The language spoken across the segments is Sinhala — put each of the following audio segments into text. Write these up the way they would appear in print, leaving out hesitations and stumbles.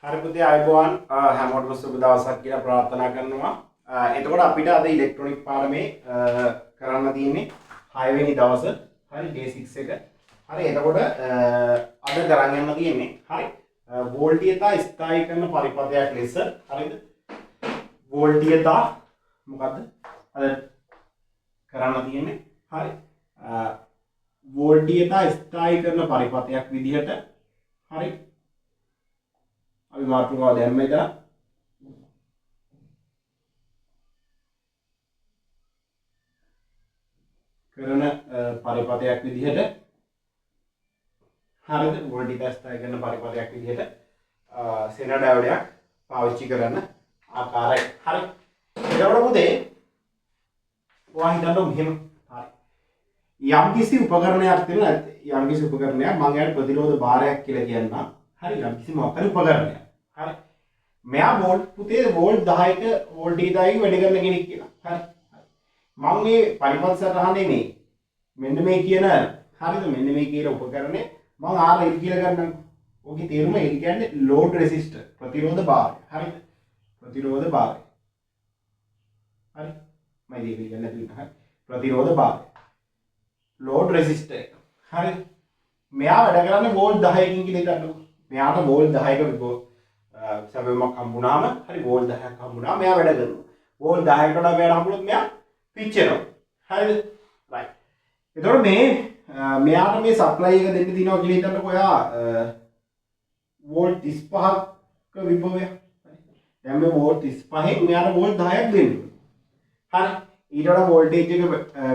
හරි පුතේ අයබෝවන් හැමෝටම සුබ දවසක් කියලා ප්‍රාර්ථනා කරනවා. එතකොට අපිට අද ඉලෙක්ට්‍රොනික පාඩමේ කරන්න තියෙන්නේ 6 වෙනි දවසේ. හරි day 6 එක. හරි එතකොට අද කරන් යන්න තියෙන්නේ. හරි වෝල්ටීයතා ස්ථායී කරන පරිපථයක් ලෙස. හරිද? වෝල්ටීයතා මොකද්ද? අද කරන්න තියෙන්නේ. හරි වෝල්ටීයතා ස්ථායී කරන පරිපථයක් විදිහට. හරි අපි මාතෘකාව දැම්ම ඉඳලා කරන පරිපථයක් විදිහට හරිද වෝල්ටීයතා ස්ථායී කරන පරිපථයක් විදිහට සෙන ඩයෝඩයක් පාවිච්චි කරන ආකාරය. හරි එතකොට පුතේ ඔයා හිතන්න මෙහෙම හරි යම්කිසි උපකරණයක් තියෙනවා යම්කිසි උපකරණයක් මම යාට ප්‍රතිරෝධ භාරයක් කියලා කියන්නම්. හරි යම්කිසි මොකක් හරි උපකරණයක්. හරි මෙයා වෝල්ට් පුතේ වෝල්ට් 10ක වෝල්ටීයතාවකින් වැඩ කරන කෙනෙක් කියලා. හරි මම මේ පරිපථ සටහනේ මේ මෙන්න මේ කියන හරිද මෙන්න මේ කියන උපකරණය මම RL කියලා ගන්නම්. ඔකේ තේරුම ඒ කියන්නේ ලෝඩ් රෙසිස්ටර් ප්‍රතිරෝධ භාරය. හරිද ප්‍රතිරෝධ භාරය. හරි මම ඒක කියන්නේ නැතුව හරි ප්‍රතිරෝධ භාරය ලෝඩ් රෙසිස්ටර් එක. හරිද මෙයා වැඩ කරන්නේ වෝල්ට් 10කින් කියලා හිතන්නකො. මෙයාට වෝල්ට් 10ක සැබෑමක් හම්බුනාම හරි වෝල්ට් 10ක් හම්බුනාම මෙයා වැඩ කරනවා. වෝල්ට් 10කට වඩා මෙයාට හම්බුනොත් මෙයා පිච්චෙනවා. හරිද? රයිට්. එතකොට මෙයාට මේ සප්ලයි එක දෙන්න දිනවා කියලා හිතන්නකො. ඔයා වෝල්ට් 35ක විභවය. දැන් මේ වෝල්ට් 35න් මෙයාට වෝල්ට් 10ක් දෙන්න. හරි. ඊට වඩා වෝල්ටේජ් එක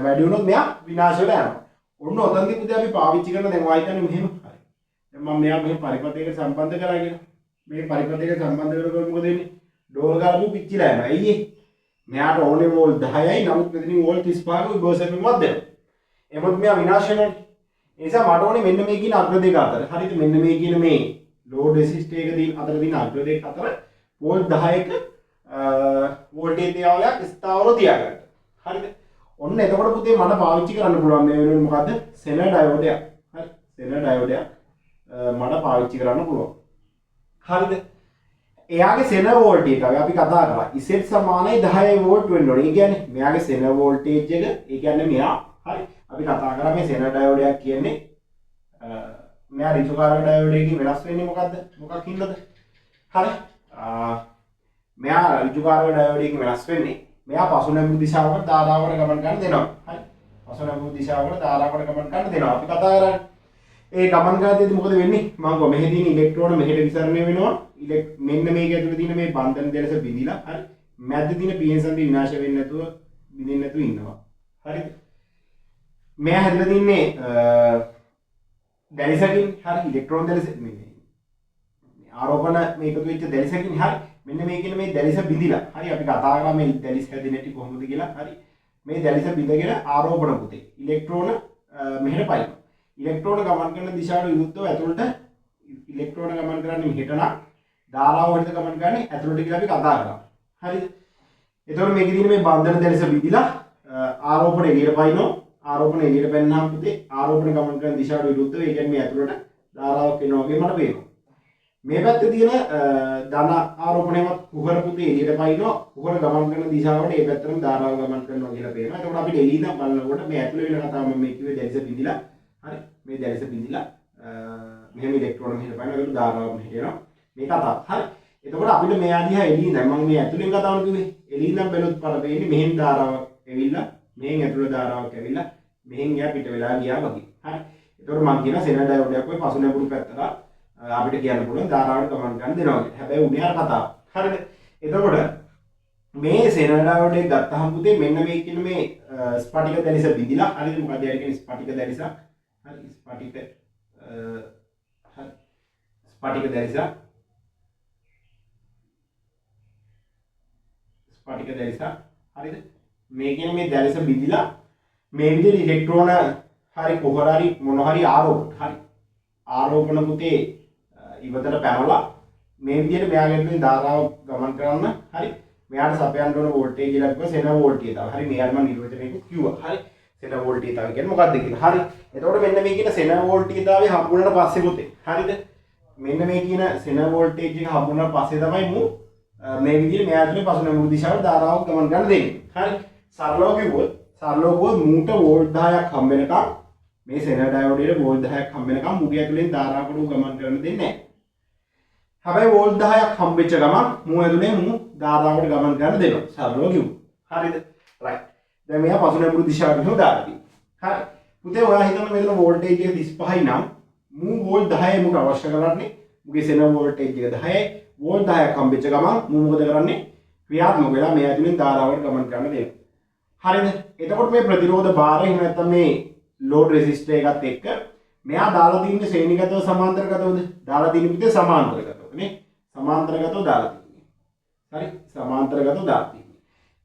වැඩි වුණොත් මෙයා විනාශ වෙලා යනවා. ඔන්න ඔතනදී පුතේ අපි පාවිච්චි කරන දැන් ඔයා හිතන්නේ මෙහෙම. හරි. දැන් මම මෙයා මේ පරිපථයකට සම්බන්ධ කරා කියලා. මේ පරිපථයකට සම්බන්ධ කරනකොට මොකද වෙන්නේ? ඩෝල් ගාපු පිච්චිලා යනවා. ඇයි ඒ? මෙයාට ඕනේ වෝල්ට් 10යි නමුත් මෙතනින් වෝල්ට් 35ක විභව සැපෙමක් දෙනවා. එමුත් මෙයා විනාශ වෙනවනේ. ඒ නිසා මට ඕනේ මෙන්න මේ කියන අග්‍ර දෙක අතර. හරිද? මෙන්න මේ කියන මේ ලෝඩ් රෙසිස්ටර් එක දින අතර දින අග්‍ර දෙක අතර වෝල්ට් 10ක වෝල්ටේජ් ස්ථාවරව තියාගන්න. හරිද? ඔන්න එතකොට පුතේ මට පාවිච්චි කරන්න පුළුවන් මේ වෙනුවෙන් මොකද්ද? සෙන ඩයෝඩයක්. හරි. සෙන ඩයෝඩයක් මට පාවිච්චි කරන්න පුළුවන්. හරිද? එයාගේ සෙන වෝල්ටේජ් එක අපි කතා කරා. ඉසෙට් සමානයි 10 වෝල්ට් වෙන්න ඕනේ. ඒ කියන්නේ මෙයාගේ සෙන වෝල්ටේජ් එක ඒ කියන්නේ මෙයා හරි. අපි කතා කරා මේ සෙන ඩයෝඩයක් කියන්නේ මෙයා ඍජුකාරක ඩයෝඩයකින් වෙනස් වෙන්නේ මොකද්ද? මොකක් හින්දාද? හරි. මෙයා ඍජුකාරක ඩයෝඩයකින් වෙනස් වෙන්නේ මෙයා පසුනැඹුරු දිශාවකට ධාරාවකට ගමන් කරන්න දෙනවා. හරි. පසුනැඹුරු දිශාවකට ධාරාවකට ගමන් කරන්න දෙනවා. අපි කතා කරන්නේ ඒ ගමන් කරද්දී මොකද වෙන්නේ? මම ගෝ මෙහි තියෙන ඉලෙක්ට්‍රෝන මෙහෙට විසරණය වෙනවා. මෙන්න මේක ඇතුලේ තියෙන මේ බන්ධන දෙලස බිඳිලා හරි. මැද්දේ තියෙන පීඑන් සම්පි විනාශ වෙන්නේ නැතුව බිඳින්න නැතුව ඉන්නවා. හරිද? මෙයා හැදලා තින්නේ දැලිසකින් හරි ඉලෙක්ට්‍රෝන දෙලස මේ ආරෝපණ මේකතු වෙච්ච දැලිසකින් හරි මෙන්න මේ කියන මේ දැලිස බිඳිලා හරි අපි කතා කරා මේ දැලිස හැදෙන්නේ නැටි කොහොමද කියලා හරි මේ දැලිස බිඳගෙන ආරෝපණ පුතේ ඉලෙක්ට්‍රෝන මෙහෙට පයින් ඉලෙක්ට්‍රෝන ගමන් කරන දිශාවට විරුද්ධව ඇතුළට ඉලෙක්ට්‍රෝන ගමන් කරන්නේ මෙහෙට නම් ධාරාව වලට ගමන් කරන්නේ ඇතුළට කියලා අපි කතා කරා හරිද එතකොට මේකේ තියෙන මේ බන්ධන දැලිස බිඳිලා ආරෝපණ එළියට පයින්නවා ආරෝපණ එළියට පැන්නාම පුතේ ආරෝපණ ගමන් කරන දිශාවට විරුද්ධව ඒ කියන්නේ මේ ඇතුළට ධාරාවක් එනවා වගේ මට පේනවා මේ පැත්තේ තියෙන ධන ආරෝපණයවත් කුහර පුතේ එළියට පයින්නවා කුහර ගමන් කරන දිශාවට ඒ පැත්තටම ධාරාව ගමන් කරනවා කියලා පේනවා. එතකොට අපිට එළිය ඉඳන් බලනකොට මේ ඇතුළේ වෙන කතාව මම මේ කිව්වේ දැලිස බිඳිලා හරි මේ දැලිස බිඳිලා මෙහෙම ඉලෙක්ට්‍රෝන මෙහෙට පයින්නවා ඒක ධාරාව මෙහෙට එනවා මේ කතාව. හරි. එතකොට අපිට මේ ආදිහා එළිය ඉඳන් මම මේ ඇතුළෙන් කතාවන කිව්වේ එළිය ඉඳන් බැලුවොත් පර වෙන්නේ මෙහෙන් ධාරාවක් ඇවිල්ලා මෙහෙන් ඇතුළේ ධාරාවක් ඇවිල්ලා මෙහෙන් එහා පිට වෙලා ගියා වගේ. හරි. එතකොට මම කියනවා සෙන ඩයෝඩයක් ඔය පසුනැඹුරු පැත්තට අපිට කියන්න පුළුවන් ධාරාවට ගමන් කරන්න දෙනවා කියලා. හැබැයි උනේ අර කතාව. හරිද? එතකොට මේ සෙන ඩයෝඩ් එක ගත්තාම පුතේ මෙන්න මේ කියන මේ ස්පටික දැලිස බිඳිලා හරිද? මොකද ඒ කියන්නේ ස්පටික දැලිස. හරි ස්පටික ස්පටික දැලිස. ස්පටික දැලිස. හරිද? මේ කියන්නේ මේ දැලිස බිඳිලා මේ විදිහට ඉලෙක්ට්‍රෝන හරි කොහොර හරි මොන හරි ආරෝපණ. හරි. ආරෝපණ පුතේ ඉවතට පැනලා මේ විදිහට මෙයාගෙන් ධාරාව ගමන් කරන්න හරි මෙයාට සපයන්න ඕන වෝල්ටේජ් එකක් කිව්වා සෙන වෝල්ටීයතාව. හරි මෙයාට මම නිර්වචනයක කිව්වා. හරි සෙන වෝල්ටීයතාව කියන්නේ මොකක්ද කියලා. හරි එතකොට මෙන්න මේ කියන සෙන වෝල්ටීයතාවේ හම්බුනට පස්සේ පුතේ හරිද මෙන්න මේ කියන සෙන වෝල්ටේජ් එක හම්බුනාට පස්සේ තමයි මු මේ විදිහට මෙයා ඇතුලේ පසු නැඹුරු දිශාවට ධාරාවක් ගමන් කරන්න දෙන්නේ. හරි. සරලව කිව්වොත් මූට වෝල්ට් 10ක් හම්බ වෙනකම් මේ සෙන ඩයෝඩයට වෝල්ට් 10ක් හම්බ වෙනකම් මුගේ ඇතුලෙන් ධාරාවකට ගමන් කරන්න දෙන්නේ නැහැ. හැබැයි වෝල්ට් 10ක් හම්බෙච්ච ගමන් මූ ඇතුලේ මූ ධාරාවකට ගමන් කරන්න දෙනවා. සරලව කිව්වොත්. හරිද? රයිට්. දැන් මෙයා පසු නැඹුරු දිශාවට නෝ දාලා තියෙනවා. හරි. පුතේ ඔයා හිතන්න මෙතන වෝල්ටේජ් එක 35යි නම් මූ වෝල්ට් 10 මුට අවශ්‍ය කරන්නේ මුගේ සෙන වෝල්ටේජ් එක 10යි වෝල්ට් 10ක් හම්බෙච්ච ගමන් මූ මොකද කරන්නේ ක්‍රියාත්මක වෙලා මේ ඇතුලෙන් ධාරාවට ගමන් කරන්න දෙනවා. හරිද? එතකොට මේ ප්‍රතිරෝධ භාරය එහෙම නැත්නම් මේ ලෝඩ් රෙසිස්ටර් එකත් එක්ක මෙයා දාලා තින්නේ ශ්‍රේණිගතව සමාන්තරගතවද? දාලා තින්නේ පුතේ සමාන්තරගතව නේ. සමාන්තරගතව දාලා තින්නේ. හරි? සමාන්තරගතව දාලා තින්නේ.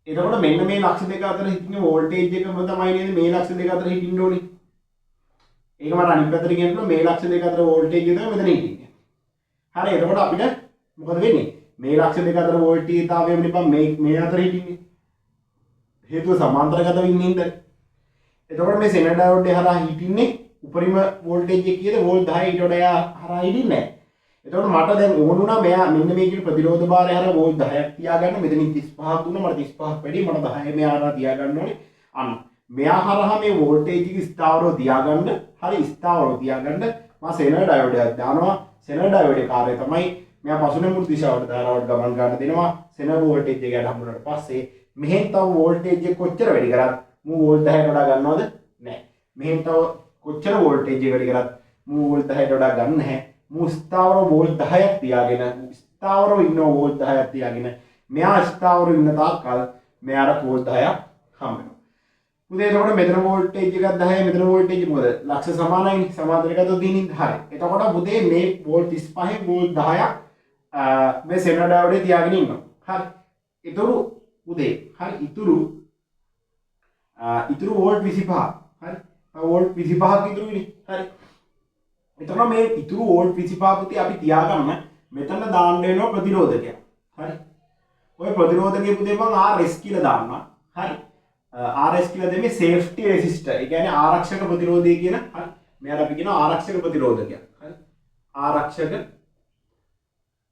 එතකොට මෙන්න මේ ලක්ෂ දෙක අතර හිටින වෝල්ටේජ් එකම තමයි නේද මේ ලක්ෂ දෙක අතර හිටින්න ඕනේ. ඒක මට අනිත් පැත්තට කියනකොට මේ ලක්ෂ දෙක අතර වෝල්ටේජ් එක තමයි මෙතන හිටින්නේ. හරි. එතකොට අපිට මොකද වෙන්නේ? මේ ලක්ෂ දෙක අතර වෝල්ටේජ්තාවය වෙනපම් මේ අතර හිටින්නේ. හේතුව සමාන්තරගතව ඉන්නේ නේද? එතකොට මේ සෙන ඩයෝඩ් එක හරහා හිටින්නේ උපරිම වෝල්ටේජ් එක කීයද? වෝල්ට් 10 ඊට වඩා හරහා හිටින්නේ නැහැ. එතකොට මට දැන් ඕන වුණා මෙයා මෙන්න මේ කියන ප්‍රතිරෝධ භාරය හරහා වෝල්ට් 10ක් තියාගන්න. මෙතනින් 35ක් දුන්නා මට 35ක් වැඩි මට 10 මෙයා හරහා තියාගන්න ඕනේ. අන්න මෙයා හරහා මේ වෝල්ටේජ් එක ස්ථාවරව තියාගන්න. හරි ස්ථාවරව තියාගන්න මම සෙන ඩයෝඩ් එකක් දානවා. සෙන ඩයෝඩ් කාර්යය තමයි මෙයා පසු නැඹුරු දිශාවට ධාරාවට ගමන් ගන්න දෙනවා. සෙන වෝල්ටේජ් එක යට හම්බුනට පස්සේ මෙහෙන් තව වෝල්ටේජ් එක කොච්චර වැඩි කරත් මූ වෝල්ට් 10කට වඩා ගන්නවද? නැහැ. මෙහෙන් තව කොච්චර වෝල්ටේජ් එක වැඩි කරත් මූ වෝල්ට් 10කට වඩා ගන්න නැහැ. මූ ස්ථාවර වෝල්ට් 10ක් තියාගෙන ස්ථාවරව ඉන්න වෝල්ට් 10ක් තියාගෙන මෙයා ස්ථාවරව ඉන්න තාක්කල් මෙයාට වෝල්ට් 10ක් හම්බ වෙනවා. පුතේ එතකොට මෙතන වෝල්ටේජ් එකක් 10යි මෙතන වෝල්ටේජ් මොකද? ලක්ෂ සමානයි සමාන්තරගතව දිනින් හරි. එතකොට පුතේ මේ වෝල්ට් 35 වෝල්ට් 10ක් මේ සෙන ඩයෝඩේ තියාගෙන ඉන්නවා. හරි. ඉතුරු පුතේ හරි ඉතුරු වෝල්ට් 25. හරි. වෝල්ට් 25ක් ඉතුරුනේ. හරි. එතකොට මේ ඉතුරු වෝල්ට් 25 පුතේ අපි තියාගන්න මෙතන දාන්න වෙනවා ප්‍රතිරෝධකයක්. හරි. ඔය ප්‍රතිරෝධකයේ පුතේ මම RS කියලා දාන්නම්. හරි. RS කියලා දෙන්නේ සේෆ්ටි රෙසිස්ටර්. ඒ කියන්නේ ආරක්ෂක ප්‍රතිරෝධය කියන හරි. මෙයාට අපි කියනවා ආරක්ෂක ප්‍රතිරෝධකයක්. හරි.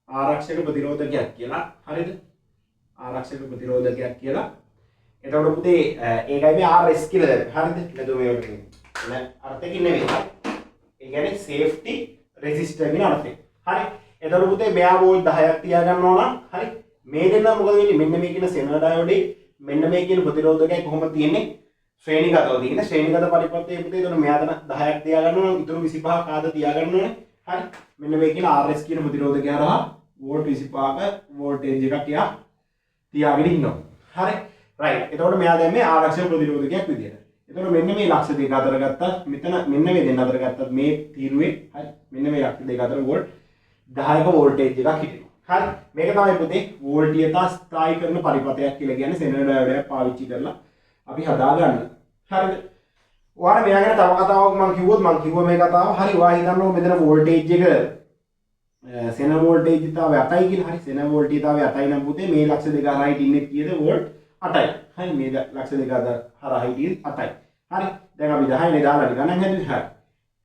ආරක්ෂක ප්‍රතිරෝධකයක් කියලා. හරිද? ආරක්ෂක ප්‍රතිරෝධකයක් කියලා. එතකොට පුතේ ඒකයි මේ RS කියලා දැම්මේ. හරිද? නේද මේවට කියන්නේ. අර්ථයකින් නෙවෙයි. ඒ කියන්නේ සේෆ්ටි රෙසිස්ටර් කියන අර්ථයෙන්. හරි. එතකොට පුතේ මෙයා වෝල්ට් 10ක් තියාගන්න ඕන. හරි. මේ දෙන්න මොකද වෙන්නේ? මෙන්න මේ කියන සෙන ඩයෝඩේ මෙන්න මේ කියන ප්‍රතිරෝධකයි කොහොමද තියෙන්නේ? ශ්‍රේණිගතව තියෙන්නේ. ශ්‍රේණිගත පරිපථයේ පුතේ එතන මෙයා තන 10ක් තියාගන්න ඕන. ඉතුරු 25ක් ආද තියාගන්න ඕනේ. හරි. මෙන්න මේ කියන RS කියන ප්‍රතිරෝධකය හරහා වෝල්ට් 25ක වෝල්ටේජ් එකක් තියාගෙන ඉන්නවා. හරි. රයිට්. එතකොට මෙයා දැන් මේ ආරක්ෂක ප්‍රතිරෝධකයක් විදියට. එතකොට මෙන්න මේ ලක්ෂ දෙක අතර ගත්තත් මෙතන මෙන්න මේ දෙන්න අතර ගත්තත් මේ තීරුවේ හරි මෙන්න මේ ලක්ෂ දෙක අතර වෝල්ට් 10ක වෝල්ටේජ් එකක් හිටිනවා. හරි. මේක තමයි පුතේ වෝල්ටීයතා ස්ථායීකරණ පරිපථයක් කියලා කියන්නේ සෙන ඩයෝඩයක් පාවිච්චි කරලා අපි හදාගන්න. හරිද? ඔයාලා මෙයා ගැන තව කතාවක් මම කිව්වා මේ කතාව. හරි. ඔයා හිතන්නකෝ මෙතන වෝල්ටේජ් එක සෙන වෝල්ටේජ්තාවය 8යි කියලා. හරි. සෙන වෝල්ටීයතාවය 8යි නම් පුතේ මේ ලක්ෂ දෙක හරහා හිටින්නේ කීයද? වෝල්ට් 8යි. හරි. මේ ලක්ෂ දෙක හරහා හිටියේ 8යි. හරි. දැන් අපි 10 නේ දාලා ගණන් හැදුවේ. හරි.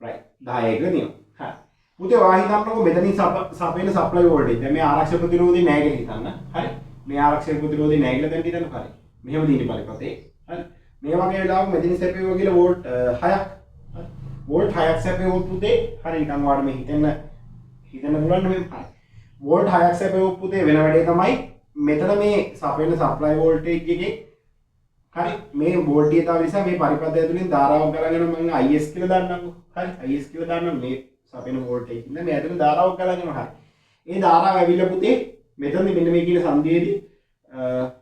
රයිට්. 10 එක දිනවා. හරි. පුතේ ඔයා හිතන්නකෝ මෙතනින් සපේන සප්ලයි වෝල්ටේජ්. දැන් මේ ආරක්ෂක ප්‍රතිරෝධය නැහැ කියලා හිතන්න. හරි. මේ ආරක්ෂක ප්‍රතිරෝධය නැහැ කියලා දැන් හිතන්න. හරි. මෙහෙම දිනේ පරිපතේ. හරි. මේ වගේ වෙලාවක මෙතනින් සැපේවා කියලා වෝල්ට් 6ක්. හරි. වෝල්ට් 6ක් සැපේවොත් පුතේ හරි නිකන් ඔයාලට මේ හිතෙන්න පුළුවන් නෙමෙයි. හරි. වෝල්ට් 6ක් සැපේවොත් පුතේ වෙන වැඩේ තමයි මෙතන මේ සපේන සප්ලයි වෝල්ටේජ් එකේ හරි මේ වෝල්ටීයතාව නිසා මේ පරිපථය ඇතුලින් ධාරාවක් ගලගෙන මම IS කියලා දාන්නම්කෝ. හරි. IS කියලා දාන්නම් මේ සපේන වෝල්ටේජ් ඉන්න මේ ඇතුලේ ධාරාවක් ගලගෙන හරි. ඒ ධාරාව ඇවිල්ලා පුතේ මෙතනදී මෙන්න මේ කියන සංදේදී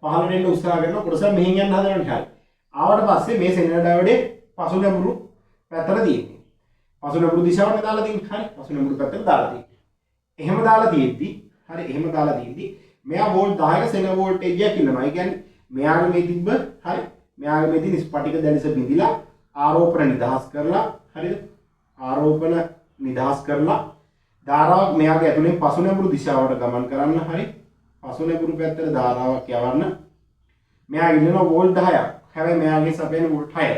පහළට එන්න උත්සාහ කරන කොටස මෙහෙන් යන්න හදනවනේ. හරි. ආවට පස්සේ මේ සෙන ඩයෝඩේ පසු නැඹුරු පැත්තට තියෙන්නේ. පසු නැඹුරු දිශාවට දාලා තියෙන්නේ. හරි. පසු නැඹුරු පැත්තට දාලා තියෙන්නේ. එහෙම දාලා තියෙද්දි හරි එහෙම දාලා තියෙද්දි මෙයා වෝල්ට් 10ක සෙන වෝල්ටේජ් එකක් ඉන්නවා. ඒ කියන්නේ මෙයාගේ මේ තිබ්බ හරි මෙයාගේ මේ තියෙන ස්පටික දැලිස බිඳිලා ආරෝපණ නිදහස් කරලා හරිද? ආරෝපණ නිදහස් කරලා ධාරාවක් මෙයාගේ ඇතුලෙන් පසු නැඹුරු දිශාවට ගමන් කරන්න. හරි. පසු නැඹුරු පැත්තට ධාරාවක් යවන්න. මෙයා ඉන්නවා වෝල්ට් 10ක්. හැබැයි මෙයාගේ සපේන වෝල්ට් 6යි.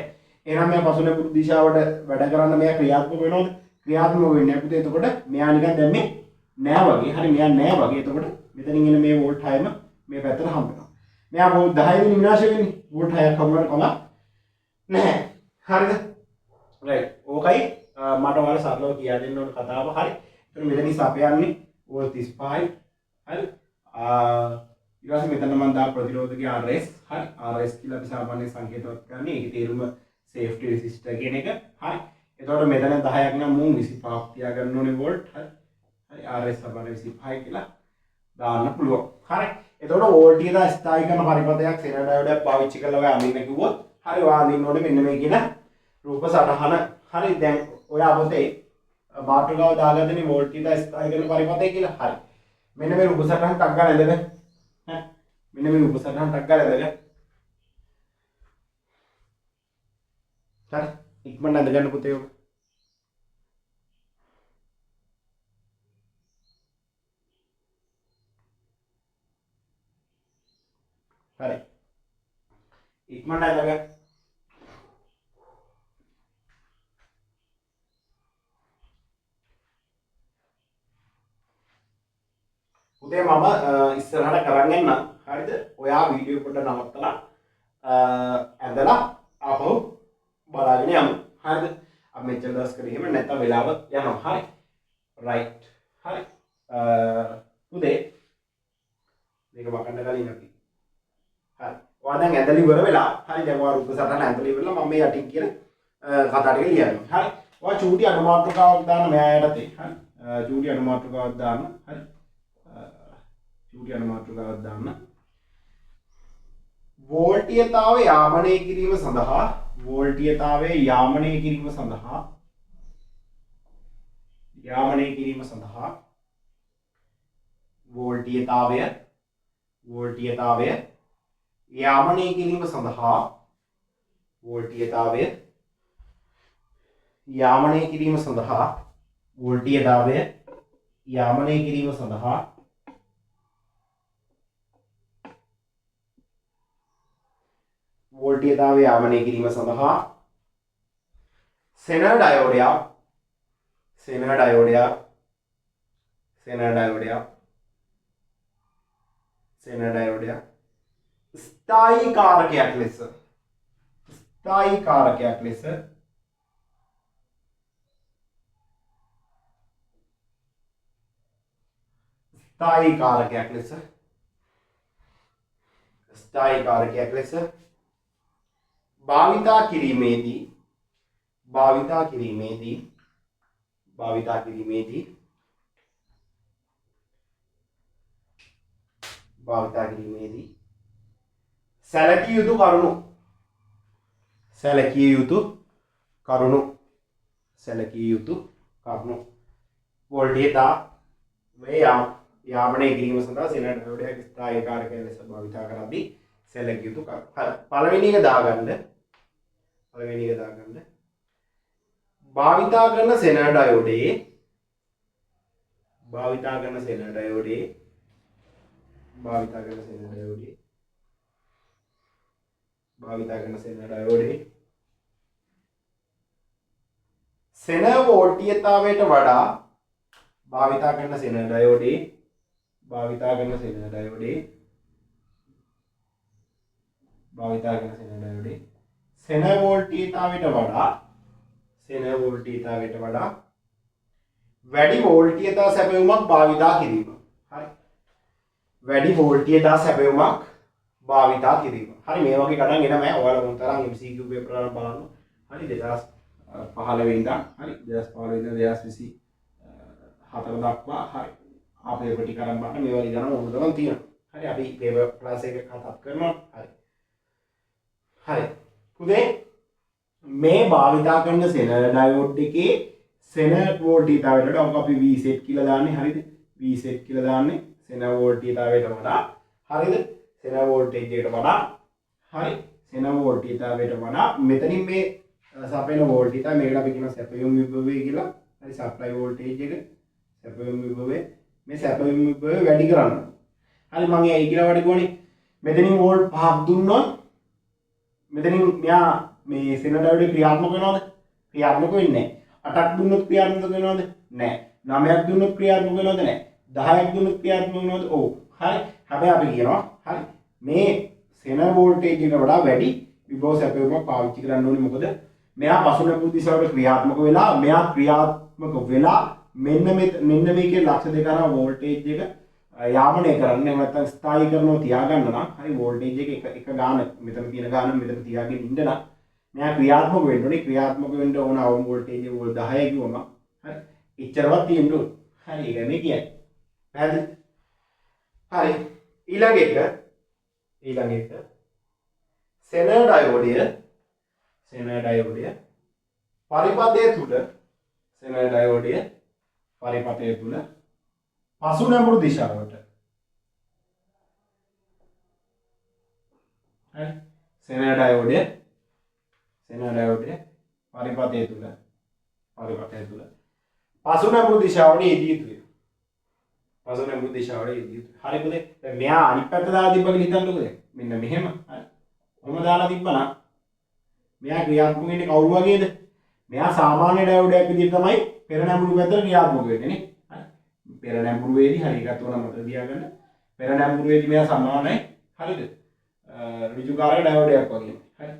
එහෙනම් මෙයා පසු නැඹුරු දිශාවට වැඩ කරන්න මෙයා ක්‍රියාත්මක වෙනවද? ක්‍රියාත්මක වෙන්නේ නැහැ පුතේ. එතකොට මෙයා නිකන් දැන් මේ නෑ වගේ. හරි මෙයා නෑ වගේ. එතකොට මෙතනින් එන මේ වෝල්ට් 6ම මේ පැත්තට හම්බ වෙනවා. මෙයා වෝල්ට් 10 වෙනි විනාශ වෙන්නේ. වෝල්ට් 6ක් හම්බුනට කමක් නැහැ. හරිද? රයිට්. ඕකයි මට ඔයාලා සරලව කියා දෙන්න ඕන කතාව. හරි. එතන මෙතනින් අපයන්නේ වෝල්ට් 35යි. හරි. ඊට පස්සේ මෙතන මම දා ප්‍රතිරෝධකයේ RS. හරි. RS කියලා අපි සාමාන්‍ය සංකේතවත් කරන්නේ. ඒකේ තේරුම safety resistor කියන එක. හරි. එතකොට මෙතන 10ක් නම් මුන් 25ක් තියාගන්න ඕනේ වෝල්ට්. හරි. හරි. RS සමාන 25 කියලා දාන්න පුළුවන්. හරි. එතකොට වෝල්ට් එක ස්ථායී කරන පරිපථයක් සෙනඩයෝඩයක් පාවිච්චි කරලා ඔය අඳින්න කිව්වොත් හරි ඔයා අඳින්න ඕනේ මෙන්න මේ කියන රූප සටහන. හරි. දැන් ඔය අපතේ මාතෘකාව දාගත්තනේ වෝල්ට් එක ස්ථායී කරන පරිපථය කියලා. හරි. මෙන්න මේ රූප සටහන ටක් ගාලා ඇඳගෙන මෙන්න මේ රූප සටහන ටක් ගාලා ඇඳගෙන හරි ඉක්මනට ඇඳගන්න පුතේ ඔබ. හරි ඉක්මනට ඇඳගන්න. පුතේ මම ඉස්සරහට කරන් එන්නම්. හරිද? ඔයා වීඩියෝ පොඩ්ඩක් නවත්තලා ඇඳලා ආපහු බලාගෙන යමු. හරිද? අපි මෙච්චර දවස් කරේ එහෙම නැත්තම් වෙලාව යනවා. හරි. රයිට්. හරි. පුතේ මේක වකන්න කලින් අපි. හරි. ඔයා දැන් ඇඳලා ඉවර වෙලා. හරි දැන් ඔයා රූප සටහන ඇඳලා ඉවරලා මම මේ යටින් කියන කතා ටික ලියනවා. හරි. ඔයා චූටි අනුමාත්‍රකාවක් දාන්න මෙයා යටතේ. හරි. චූටි අනුමාත්‍රකාවක් දාන්න. හරි. චූටි අනුමාත්‍රකාවක් දාන්න. වෝල්ටීයතාවය යාමනය කිරීම සඳහා වෝල්ටීයතාවය යාමනය කිරීම සඳහා වෝල්ටීයතාවය යාමනය කිරීම සඳහා වෝල්ටීයතාවය යාමනය කිරීම සඳහා වෝල්ටීයතාවය යාමනය කිරීම සඳහා වෝල්ටීයතාවය යාමනය කිරීම සඳහා සෙනර් ඩයෝඩයක් ස්ථායී කාරකයක් ලෙස ස්ථායී කාරකයක් ලෙස භාවිතා කිරීමේදී සැලකිය යුතු කරුණු වෝල්ටීයතාවය යාමනය කිරීම සඳහා සෙනර් ඩයෝඩයක් ස්ථායී කාරකයක් ලෙස භාවිතා කරද්දී සැලකිය යුතු කරුණු. හරි. පළවෙනි එක දාගන්න. භාවිතා කරන සෙනර් ඩයෝඩේ සෙනර් වෝල්ටීයතාවයට වඩා සෙනර් වෝල්ටීයතාවයට වඩා වැඩි වෝල්ටීයතා සැපයුමක් භාවිතා කිරීම. හරි. වැඩි වෝල්ටීයතා සැපයුමක් භාවිතා කිරීම. හරි මේ වගේ කඩන් එනම ඔයාලා මොන තරම් MCQ පේපර් වල බලන්න. හරි 2015 ඉඳන් හරි 2015 ඉඳන් 2024 දක්වා හරි. අපේ පොටි කරන් බලන්න මේ වගේ ගණන් ඕන තරම් තියෙනවා. හරි අපි පේපර් ක්ලාස් එක කතා කරනවා. හරි. පුතේ මේ භාවිතා කරන සෙනර් ඩයෝඩ් එකේ සෙනර් වෝල්ටීයතාවයට වඩා අපි V set කියලා දාන්නේ. හරිද? V set කියලා දාන්නේ සෙනර් වෝල්ටීයතාවයට වඩා. හරිද? සෙනර් වෝල්ටේජ් එකට වඩා. හරි. සෙනර් වෝල්ටීයතාවයට වඩා මෙතනින් මේ සපයන වෝල්ටීයතාවය මේකට අපි කියනවා සැපයුම් විභවය කියලා. හරි සප්ලයි වෝල්ටේජ් එක සැපයුම් විභවය මේ සැපයුම් විභවය වැඩි කරන්න. හරි මම ඒ කියලා වැඩි ගෝනේ මෙතනින් වෝල්ට් 5ක් දුන්නොත් මෙතනින් මෙයා මේ සෙනර් ඩයෝඩ් ක්‍රියාත්මක වෙනවද? ක්‍රියාත්මක වෙන්නේ නැහැ. 8ක් දුන්නොත් ක්‍රියාත්මක වෙනවද? නැහැ. 9ක් දුන්නොත් ක්‍රියාත්මක වෙනවද නැහැ 10ක් දුන්නොත් ක්‍රියාත්මක වෙනවද ඔව් හරි හැබැයි අපි කියනවා හරි මේ සෙන වෝල්ටේජ් එකට වඩා වැඩි විභව සැපයුමක් පාවිච්චි කරන්න ඕනේ මොකද මෙයා පසුනැඹුරු දිශාවට ක්‍රියාත්මක වෙලා මෙයා ක්‍රියාත්මක වෙලා මෙන්න මේකේ ලක්ෂ දෙක කරා වෝල්ටේජ් එක යාමනය කරන්න එහෙම නැත්නම් ස්ථායී කරනවා තියාගන්න නම් හරි වෝල්ටේජ් එක ගාන මෙතන තියෙන ගාන මෙතන තියාගෙන ඉන්න නම් මෙයා ක්‍රියාත්මක වෙන්න ඕනේ ක්‍රියාත්මක වෙන්න ඕන අවම වෝල්ටේජ් එක වෝල්ට් 10 කිව්වම හරි එච්චරවත් තියෙන්න ඕනේ හරි ඒක මේ කියන්නේ පැහැදිලිද හරි ඊළඟ එක සෙනර් ඩයෝඩය පරිපථය තුල පසුනැඹුරු දිශාවට හරි සෙනර් ඩයෝඩය පරිපථය තුල පසුනැඹුරු දිශාවට යෙදිය යුතුයි හරි පුතේ දැන් මෙයා අනිත් පැත්ත දාලා තිබ්බ කියලා හිතන්නකෝ දැන් මෙන්න මෙහෙම හරි කොහොම දාලා තිබ්බනම් මෙයා ක්‍රියාත්මක වෙන්නේ කවුරු වගේද මෙයා සාමාන්‍ය ඩයෝඩයක් විදිහට තමයි පෙර නැඹුරු පැත්තට ක්‍රියාත්මක වෙන්නේ නේ පෙර නැඹුරු වේදී හරි එකත් උනම මතක තියාගන්න පෙර නැඹුරු වේදී මෙයා සමානයි හරිද ඍජුකාරක ඩයෝඩයක් වගේ හරි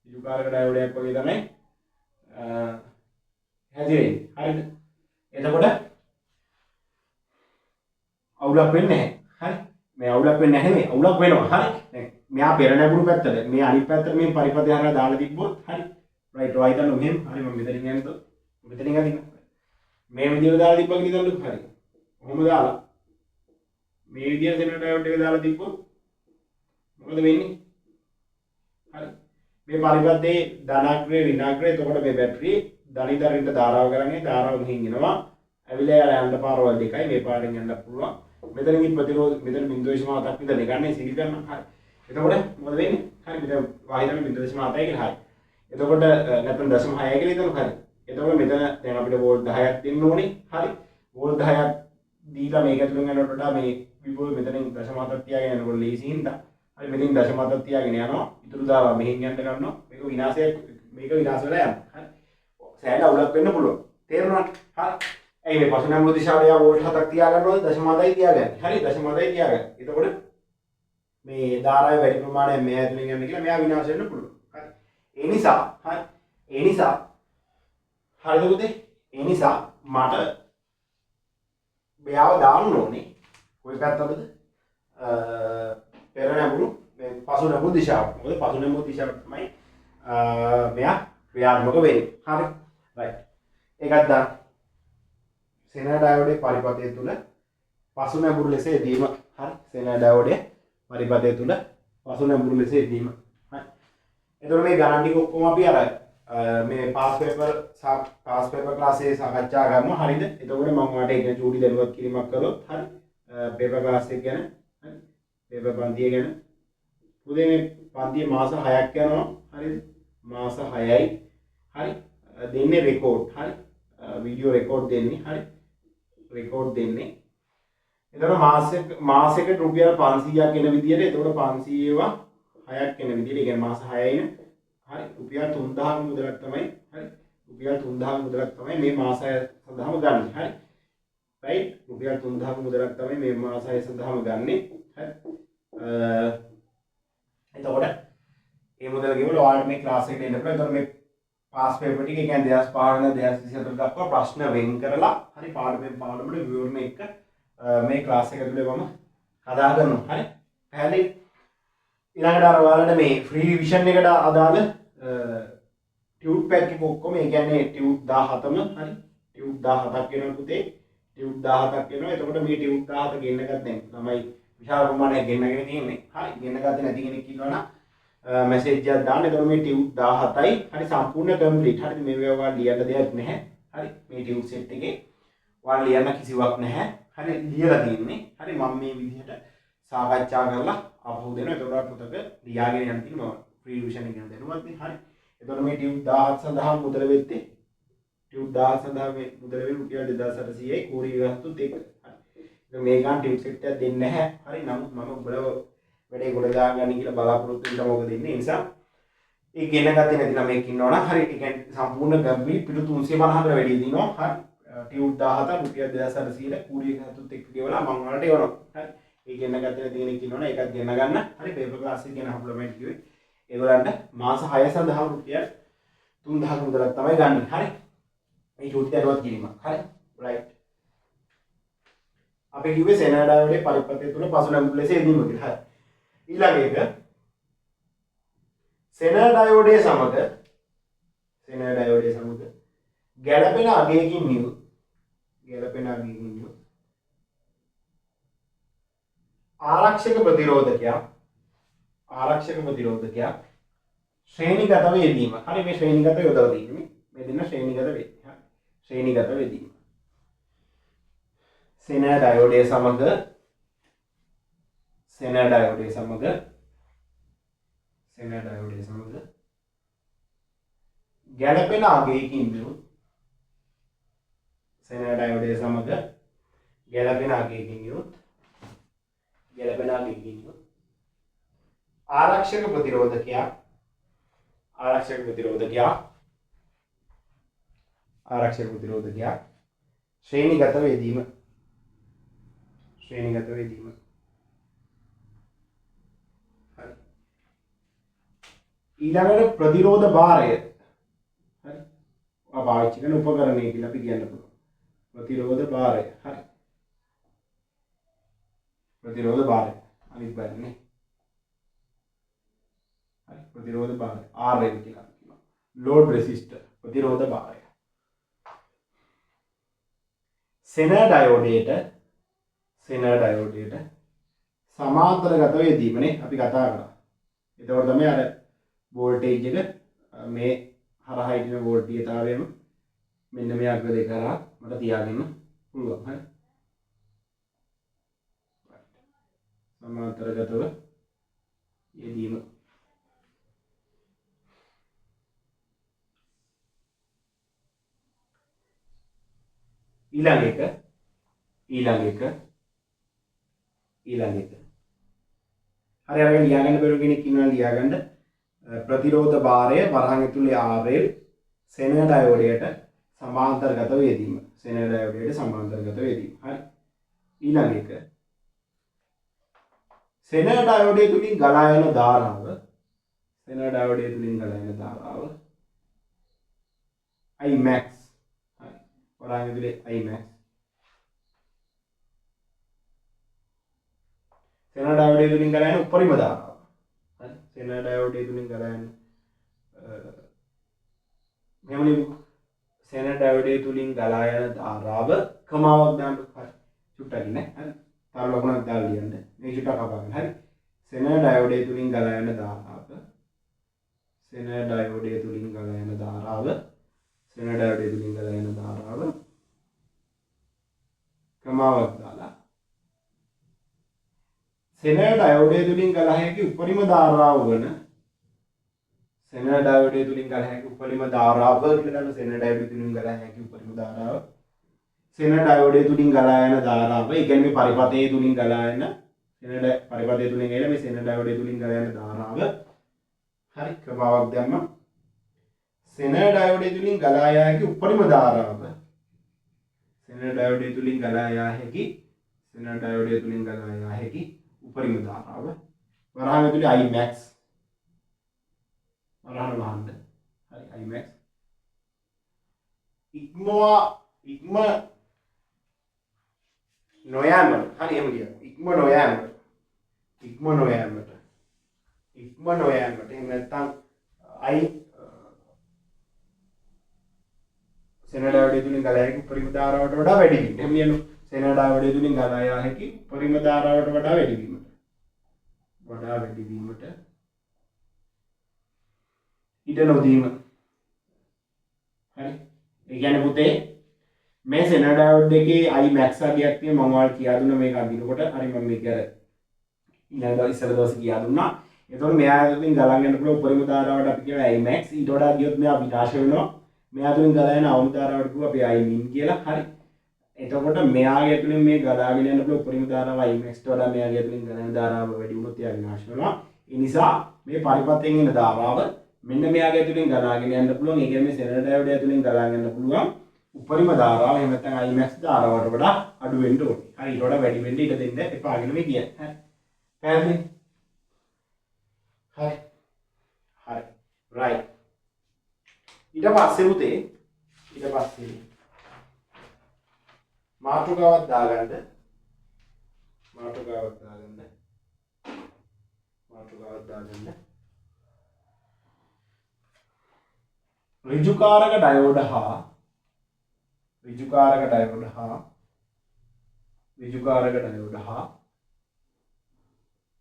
ඍජුකාරක ඩයෝඩයක් වගේ තමයි හැදිරෙන්නේ හරිද එතකොට අවුලක් වෙන්නේ නැහැ හරි මේ අවුලක් වෙන්නේ නැහැ නේ අවුලක් වෙනවා හරි දැන් මෙයා පෙර නැඹුරු පැත්තට මේ අනිත් පැත්තට මේ පරිපථය හරහා දාලා තිබ්බොත් හරි රයිට් රයිට් අන්න මෙහෙම හරි මම මෙතනින් යනකොට මෙතනින් අදින්න මේ විදිහට දාලා තිබ්බා කියලා හිතන්නකෝ හරි කොහොම දාලා මේ විදිහට සෙනර් ඩයෝඩ් එක දාලා තිබ්බොත් මොකද වෙන්නේ හරි මේ පරිපථයේ ධනාග්‍රේ ඍණාග්‍රේ එතකොට මේ බැටරියේ ධනිතරින්ට ධාරාව කරන්නේ ධාරාව මෙහින් එනවා ඇවිල්ලා යන්න පාරවල් දෙකයි මේ පාරෙන් යන්න පුළුවන් මෙතනින් ප්‍රතිරෝධ මෙතන 0.7ක් විතර ගන්නේ සිලිකන් හරි එතකොට මොකද වෙන්නේ හරි මෙතන වාහිතම 0.7යි කියලා හරි එතකොට නැත්නම් 0.6යි කියලා හිතමු හරි එතකොට මෙතන දැන් අපිට වෝල්ට් 10ක් දෙන්න ඕනේ හරි වෝල්ට් 10ක් දීලා මේක ඇතුලෙන් යනකොට වඩා මේ විභව මෙතනින් 0.7ක් තියාගෙන යනකොට ලේසි හින්දා හරි මෙතනින් 0.7ක් තියාගෙන යනවා ඉතුරු දාලා මෙහෙන් යන්න ගන්නවා මේක විනාශ වෙලා යනවා හරි සෑහෙන අවුලක් වෙන්න පුළුවන් තේරුණාද හරි ඒ මේ පසුනැඹුරු දිශාවට යා වෝල්ට් 7ක් තියාගන්න ඕනේ 0.7යි තියාගන්න හරි 0.7යි තියාගන්න එතකොට මේ ධාරාවේ වැඩි ප්‍රමාණයක් මේ ඇතුලෙන් යන්න කියලා මෙයා විනාශ වෙන්න පුළුවන් හරි ඒ නිසා හරිද පුතේ ඒ නිසා මට මෙයාව දාන්න ඕනේ කොයි පැත්තටද පෙර නැඹුරු මේ පසුනැඹුරු දිශාවට මොකද පසුනැඹුරු දිශාවට තමයි මෙයා ක්‍රියාත්මක වෙන්නේ හරි රයිට් ඒකත් දාන්න සෙනර් ඩයෝඩේ පරිපථය තුල පසුනැඹුරු ලෙස යෙදීම හරි සෙනර් ඩයෝඩේ පරිපථය තුල පසුනැඹුරු ලෙස යෙදීම හරි එතකොට මේ ගණන් ටික ඔක්කොම අපි අර මේ පාස් පේපර් ක්ලාස් එකේ සාකච්ඡා කරනවා හරිද එතකොට මම ඔයාලට ඒක චූටි දැනුවත් කිරීමක් කරොත් හරි පේපර් ක්ලාස් එක ගැන හරි පේපර් පන්තිය ගැන පුතේ මේ පන්තිය මාස 6ක් යනවා හරිද මාස 6යි හරි දෙන්නේ රෙකෝඩ් හරි වීඩියෝ රෙකෝඩ් දෙන්නේ හරි රෙකෝඩ් දෙන්නේ එතකොට මාසෙකට රුපියල් 500ක් එන විදියට එතකොට 500 ඒවා 6ක් එන විදියට ඒ කියන්නේ මාස 6යිනේ හරි රුපියල් 3000ක මුදලක් තමයි හරි රුපියල් 3000ක මුදලක් තමයි මේ මාසය සඳහාම ගන්න හරි රයිට් රුපියල් 3000ක මුදලක් තමයි මේ මාසය සඳහාම ගන්න හරි එතකොට ඒ මුදල ගෙවල ඔයාලට මේ ක්ලාස් එකට එන්න පුළුවන් එතකොට මේ පාස් පේපර් ටික ඒ කියන්නේ 2005 2024 දක්වා ප්‍රශ්න වෙන් කරලා හරි පාඩමට විවරණ එක මේ ක්ලාස් එක ඇතුලේ මම හදා ගන්නවා හරි පැහැදිලි ඊළඟට අර ඔයාලට මේ ෆ්‍රී රිවිෂන් එකට අදාළ ටියුට් පැක් එක ඔක්කොම ඒ කියන්නේ ටියුට් 17ම හරි ටියුට් 17ක් වෙනවා පුතේ ටියුට් 17ක් වෙනවා එතකොට මේ ටියුට් 17 ගෙන්න ගන්න දැන් තමයි විශාල ප්‍රමාණයක් ගෙන්නගෙන තියෙන්නේ හරි ගෙන්න ගත්තේ නැති කෙනෙක් ඉන්නවනම් මැසේජ් එකක් දාන්න එතකොට මේ ටියුට් 17යි හරි සම්පූර්ණ කම්ප්ලීට් හරි මේ වේවා ලියන්න දෙයක් නැහැ හරි මේ ටියුට් සෙට් එකේ ඔයාලා ලියන්න කිසිවක් නැහැ හරි ලියලා තියෙන්නේ හරි මම මේ විදිහට සාකච්ඡා කරලා අපහු දෙනවා එතකොට පුතක ලියාගෙන යන්න තියෙනවා ෆ්‍රී රිවිෂන් එක දෙනවත් නේ හරි එතකොට මේ ටියුට් 17 සඳහා මුදල වෙත්තේ ටියුට් 17 සඳහා මේ මුදල වෙන්නේ රුපියල් 2800යි කෝරි ගහතුත් එක හරි ඉතින් මේ ගන්න ටියුට් සෙට් එකක් දෙන්නේ නැහැ හරි නමුත් මම ඔයාලව වැඩේ ගොඩ දාගන්න කියලා බලාපොරොත්තු වෙන්න මොකද ඉන්නේ ඒ නිසා ඒ ගෙන ගත්තේ නැති ළමෙක් ඉන්නවනම් හරි ඒ කියන්නේ සම්පූර්ණ ගම්බි පිටු 350කට වැඩි දිනවා හරි ටියුබ් 17 රුපියල් 2400 කූරියක හතුත් එක්ක ගෙවලා මම වලට එවනවා. හරි. ඒ ගෙන්න ගත්තේ තියෙන කිනවනේ ඒකත් ගෙන්න ගන්න. හරි පේපර් ක්ලාස් එක ගැන හම්බුලමෙන්ට් කිව්වේ. ඒගොල්ලන්ට මාස 6 සඳහා රුපියල් 3000 මුදලක් තමයි ගන්න. හරි. මේ චූටි දරුවත් කිරීමක්. හරි. රයිට්. අපි කිව්වේ සෙනර් ඩයෝඩේ පරිපථය තුල පසු නැඹුරු ලෙස යෙදීම කියලා. හරි. ඊළඟ එක සෙනර් ඩයෝඩේ සමග ගැළපෙන අගයකින් නියුත් ආරක්ෂක ප්‍රතිරෝධකයක් ශ්‍රේණිගතව යෙදීම. හරි මේ ශ්‍රේණිගත යොදලා තියෙන්නේ. මේ දෙන්න ශ්‍රේණිගත වෙන්නේ. හරි. ශ්‍රේණිගත යෙදීම. සෙනර් ඩයෝඩේ සමග ගැළපෙන අගයකින් යුත් ආරක්ෂක ප්‍රතිරෝධකයක් ශ්‍රේණිගත යෙදීම. හරි. ඊළඟට ප්‍රතිරෝධ භාරය. හරි. පාවිච්චි කරන උපකරණය කියලා අපි කියන්න පුළුවන්. ප්‍රතිරෝධ භාරය. හරි. ප්‍රතිරෝධ භාරය. අනිත් බලන්නේ. හරි. ප්‍රතිරෝධ භාරය. RL කියලා කියනවා. load resistor. ප්‍රතිරෝධ භාරය. සෙනර් ඩයෝඩේට සමාන්තරගතව යෙදීමනේ අපි කතා කරා. එතකොට තමයි අර වෝල්ටේජ් එක මේ හරහා හිටින වෝල්ටීයතාවයම මෙන්න මේ අග්‍ර දෙක කරා මට තියාගන්න පුළුවන්. හරි. සමාන්තරගතව යෙදීම. ඊළඟ එක හරි අරගෙන ලියාගන්න බැරුව කෙනෙක් ඉන්නවා ලියාගන්න. ප්‍රතිරෝධ භාරය වරහන් ඇතුලේ RL සෙනර් ඩයෝඩයට සමාන්තරගතව යෙදීම. හරි. ඊළඟ එක සෙනර් ඩයෝඩය තුලින් ගලා යන ධාරාව Imax. හරි. වරහන් ඇතුලේ Imax. සෙනර් ඩයෝඩය තුලින් ගලා යන උපරිම ධාරාව. හරි. සෙනර් ඩයෝඩය තුලින් ගලා යන සෙනර් ඩයෝඩය තුලින් ගලා යන ධාරාව කමාවක් දාන්න. හරි. චුට්ටක් නේ. හරි. තව ලකුණක් දාලා ලියන්න. මේ චුට්ටක් කපාගන්න. හරි. සෙනර් ඩයෝඩය තුලින් ගලා යන ධාරාව කමාවක් දාලා සෙනර් ඩයෝඩය තුලින් ගලා හැකි උපරිම ධාරාව වන සෙනර් ඩයෝඩය තුලින් ගලා හැකි උපරිම ධාරාව කියලා දාන්න. සෙනර් ඩයෝඩය තුලින් ගලා හැකි උපරිම ධාරාව. සෙනර් ඩයෝඩය තුලින් ගලා යන ධාරාව. ඒ කියන්නේ මේ පරිපථයේ තුලින් ගලා යන පරිපථයේ තුලින් එන මේ සෙනර් ඩයෝඩය තුලින් ගලා යන ධාරාව. හරි. ක්‍රමාවක් දැම්ම. සෙනර් ඩයෝඩය තුලින් ගලා යා හැකි උපරිම ධාරාව. සෙනර් ඩයෝඩය තුලින් ගලා යා හැකි උපරිම ධාරාව. වරහන් ඇතුලේ Imax. වරහන් වහන්න. හරි. Imax. ඉක්ම නොයෑමට. හරි එහෙම කියමු. ඉක්ම නොයෑමට. එහෙම නැත්නම් සෙනර් ඩයෝඩය තුලින් ගලා හැකි උපරිම ධාරාවට වඩා වැඩි වීම. එහෙම කියනවා. සෙනර් ඩයෝඩය තුලින් ගලා යා හැකි උපරිම ධාරාවට වඩා වැඩි වීමට. ඉඩ නොදීම. හරි. ඒ කියන්නේ පුතේ මේ සෙනර් ඩයෝඩ් එකේ Imax අගයක් තියෙන මම ඔයාලට කියා දුන්නා මේක අඳිනකොට. හරි මම මේක අර ඊළඟ ඉස්සර දවසේ කියා දුන්නා. එතකොට මෙයා තුලින් ගලන් යන පුළුවන් උපරිම ධාරාවට අපි කියනවා Imax. ඊට වඩා ගියොත් මෙයා විනාශ වෙනවා. මෙයා තුලින් ගලා යන අවම ධාරාවට කිව්වා අපි Imin කියලා. හරි. එතකොට මෙයාගේ තුලින් මේ ගලාගෙන යන පුළුවන් උපරිම ධාරාව Imax ට වඩා මෙයාගේ තුලින් ගලා යන ධාරාව වැඩි වුණොත් එයා විනාශ වෙනවා. ඒ නිසා මේ පරිපථයෙන් එන ධාරාව මෙන්න මෙයාගේ තුලින් ගලාගෙන යන්න පුළුවන්. ඒ කියන්නේ මේ සෙනර් ඩයෝඩය තුලින් ගලාගෙන යන්න පුළුවන් උපරිම ධාරාව එහෙම නැත්නම් Imax ධාරාවට වඩා අඩු වෙන්න ඕනේ. හරි ඊට වඩා වැඩි වෙන්න ඉඩ දෙන්න එපා කියන මේ කියන්නේ. හරි. පැහැදිලි? හරි. හරි. right. ඊට පස්සේ උතේ ඊට පස්සේ මාතෘකාවක් දාගන්න.